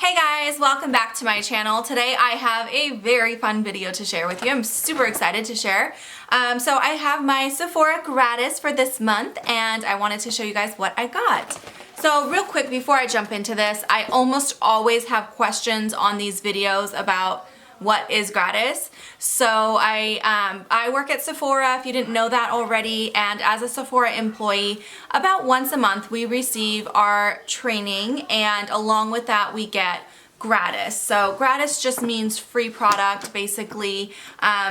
Hey guys, welcome back to my channel. Today I have a very fun video to share with you. I'm super excited to share. So I have my Sephora Gratis for this month and I wanted to show you guys what I got. So real quick before I jump into this, I almost always have questions on these videos about what is gratis. So I work at Sephora, if you didn't know that already, and as a Sephora employee, about once a month we receive our training, and along with that we get gratis. So gratis just means free product basically.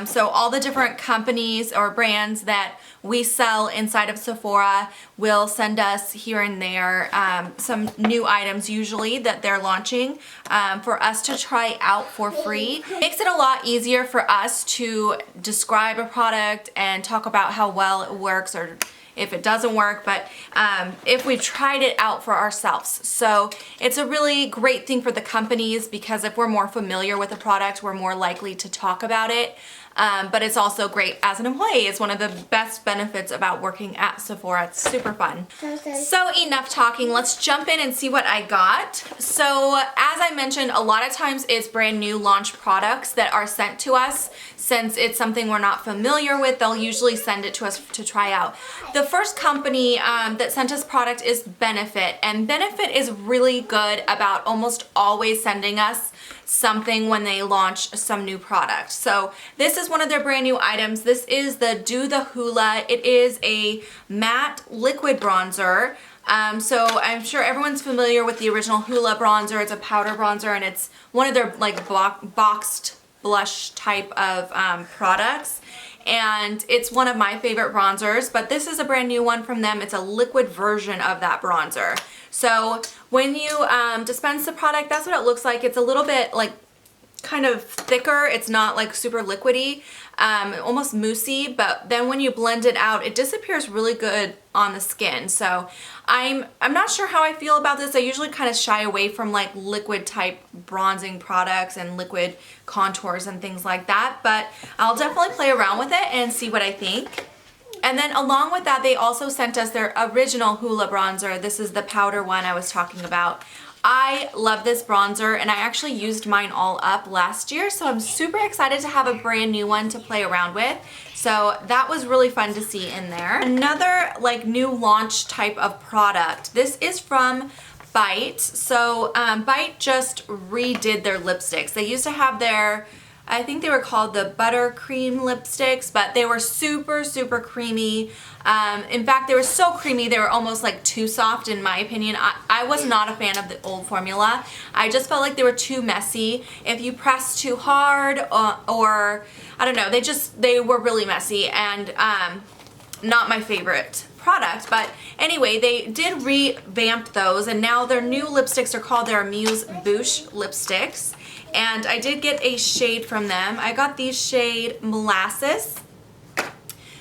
So all the different companies or brands that we sell inside of Sephora will send us here and there some new items usually that they're launching for us to try out for free. It makes it a lot easier for us to describe a product and talk about how well it works or if it doesn't work, but if we've tried it out for ourselves. So it's a really great thing for the companies because if we're more familiar with a product, we're more likely to talk about it. But it's also great as an employee. It's one of the best benefits about working at Sephora. It's super fun. So enough talking, let's jump in and see what I got. So as I mentioned, a lot of times it's brand new launch products that are sent to us. Since it's something we're not familiar with, they'll usually send it to us to try out. The first company that sent us product is Benefit, and Benefit is really good about almost always sending us something when they launch some new product. So this is one of their brand new items. This is the Do the Hoola. It is a matte liquid bronzer. So I'm sure everyone's familiar with the original Hoola bronzer. It's a powder bronzer and it's one of their like boxed blush type of products, and it's one of my favorite bronzers, but this is a brand new one from them. It's a liquid version of that bronzer. So when you dispense the product, that's what it looks like. It's a little bit like kind of thicker. It's not like super liquidy, almost moussey, but then when you blend it out, it disappears really good on the skin. So I'm not sure how I feel about this. I usually kind of shy away from like liquid type bronzing products and liquid contours and things like that, but I'll definitely play around with it and see what I think. And then along with that, they also sent us their original Hoola bronzer. This is the powder one I was talking about. I love this bronzer and I actually used mine all up last year, so I'm super excited to have a brand new one to play around with. So that was really fun to see in there. Another like new launch type of product. This is from Bite. So Bite just redid their lipsticks. They used to have their, I think they were called the buttercream lipsticks, but they were super, super creamy. In fact, they were so creamy, they were almost like too soft in my opinion. I was not a fan of the old formula. I just felt like they were too messy. If you press too hard or I don't know, they were really messy and not my favorite product. But anyway, they did revamp those and now their new lipsticks are called their Muse Bouche lipsticks. And I did get a shade from them. I got the shade Molasses.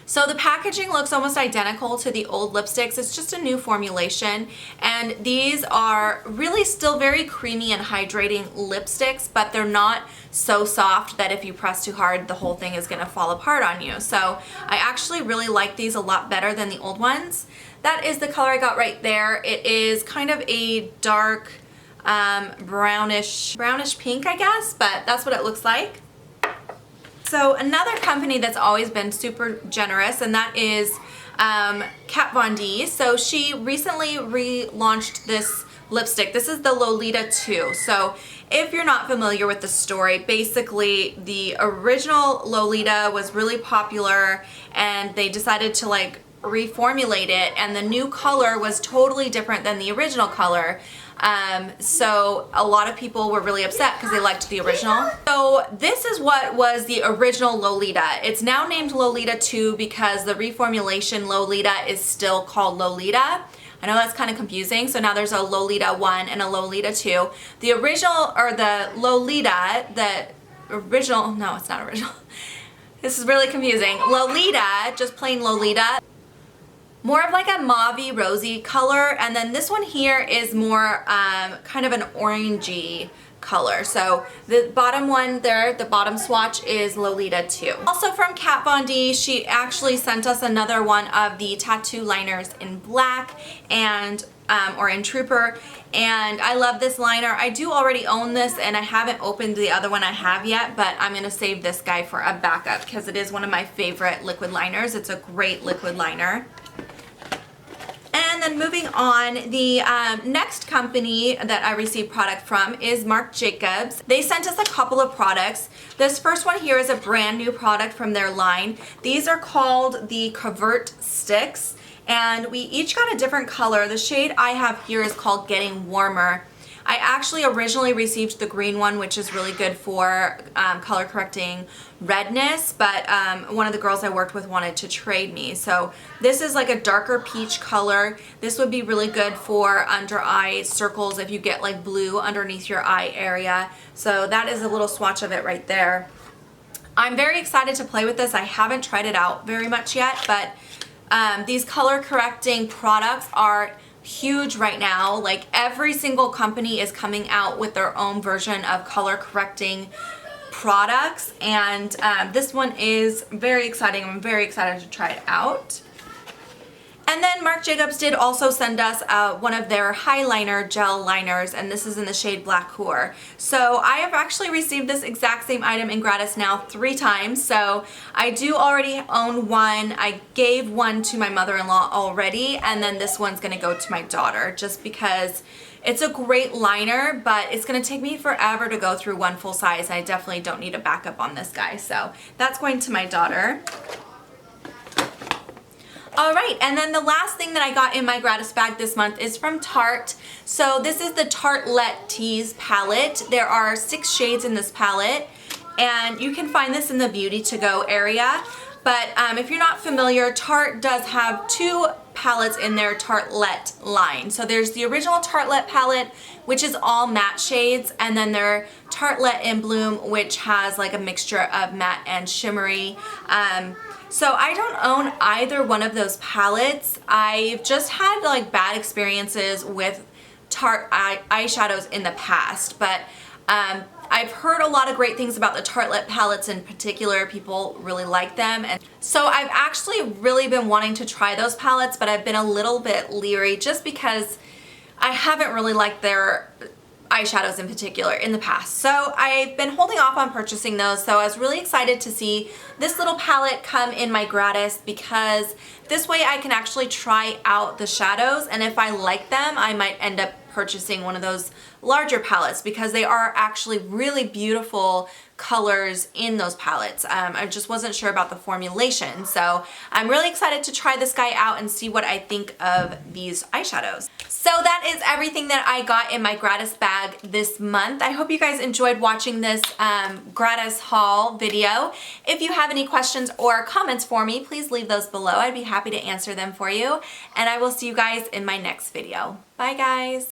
So the packaging looks almost identical to the old lipsticks. It's just a new formulation. And these are really still very creamy and hydrating lipsticks, but they're not so soft that if you press too hard, the whole thing is gonna fall apart on you. So I actually really like these a lot better than the old ones. That is the color I got right there. It is kind of a dark, brownish pink, I guess, but that's what it looks like. So another company that's always been super generous, and that is Kat Von D. So she recently relaunched this lipstick. This is the Lolita 2. So if you're not familiar with the story, basically the original Lolita was really popular and they decided to like reformulate it, and the new color was totally different than the original color. So a lot of people were really upset because they liked the original. So this is what was the original Lolita. It's now named Lolita 2 because the reformulation Lolita is still called Lolita. I know that's kind of confusing. So now there's a Lolita 1 and a Lolita 2. The original, or the Lolita, the original, no, it's not original. This is really confusing. Lolita, just plain Lolita, more of like a mauvey rosy color, and then this one here is more kind of an orangey color. So the bottom one there, the bottom swatch, is Lolita 2. Also from Kat Von D, she actually sent us another one of the tattoo liners in black and or in Trooper, and I love this liner. I do already own this, and I haven't opened the other one I have yet, but I'm going to save this guy for a backup because it is one of my favorite liquid liners. It's a great liquid liner. And then moving on, the next company that I received product from is Marc Jacobs. They sent us a couple of products. This first one here is a brand new product from their line. These are called the Covert Sticks, and we each got a different color. The shade I have here is called Getting Warmer. I actually originally received the green one, which is really good for color correcting redness, but one of the girls I worked with wanted to trade me. So this is like a darker peach color. This would be really good for under eye circles if you get like blue underneath your eye area. So that is a little swatch of it right there. I'm very excited to play with this. I haven't tried it out very much yet, but these color correcting products are huge right now. Like every single company is coming out with their own version of color correcting products, and this one is very exciting. I'm very excited to try it out. And then Marc Jacobs did also send us one of their highliner gel liners, and this is in the shade Black Core. So I have actually received this exact same item in Gratis now 3 times. So I do already own one. I gave one to my mother-in-law already, and then this one's gonna go to my daughter just because it's a great liner, but it's gonna take me forever to go through one full size. I definitely don't need a backup on this guy. So that's going to my daughter. Alright, and then the last thing that I got in my Gratis bag this month is from Tarte. So this is the Tartelette Tease palette. There are 6 shades in this palette, and you can find this in the Beauty To Go area. But if you're not familiar, Tarte does have 2 palettes in their Tartelette line. So there's the original Tartelette palette, which is all matte shades, and then their Tartelette in Bloom, which has like a mixture of matte and shimmery. So I don't own either one of those palettes. I've just had like bad experiences with Tarte eyeshadows in the past, but I've heard a lot of great things about the Tartelette palettes in particular. People really like them, and so I've actually really been wanting to try those palettes, but I've been a little bit leery just because I haven't really liked their eyeshadows in particular in the past. So I've been holding off on purchasing those. So I was really excited to see this little palette come in my Gratis, because this way I can actually try out the shadows, and if I like them, I might end up purchasing one of those larger palettes because they are actually really beautiful colors in those palettes. I just wasn't sure about the formulation, so I'm really excited to try this guy out and see what I think of these eyeshadows. So that is everything that I got in my Gratis bag this month. I hope you guys enjoyed watching this Gratis haul video. If you have any questions or comments for me, please leave those below. I'd be happy to answer them for you, and I will see you guys in my next video. Bye guys!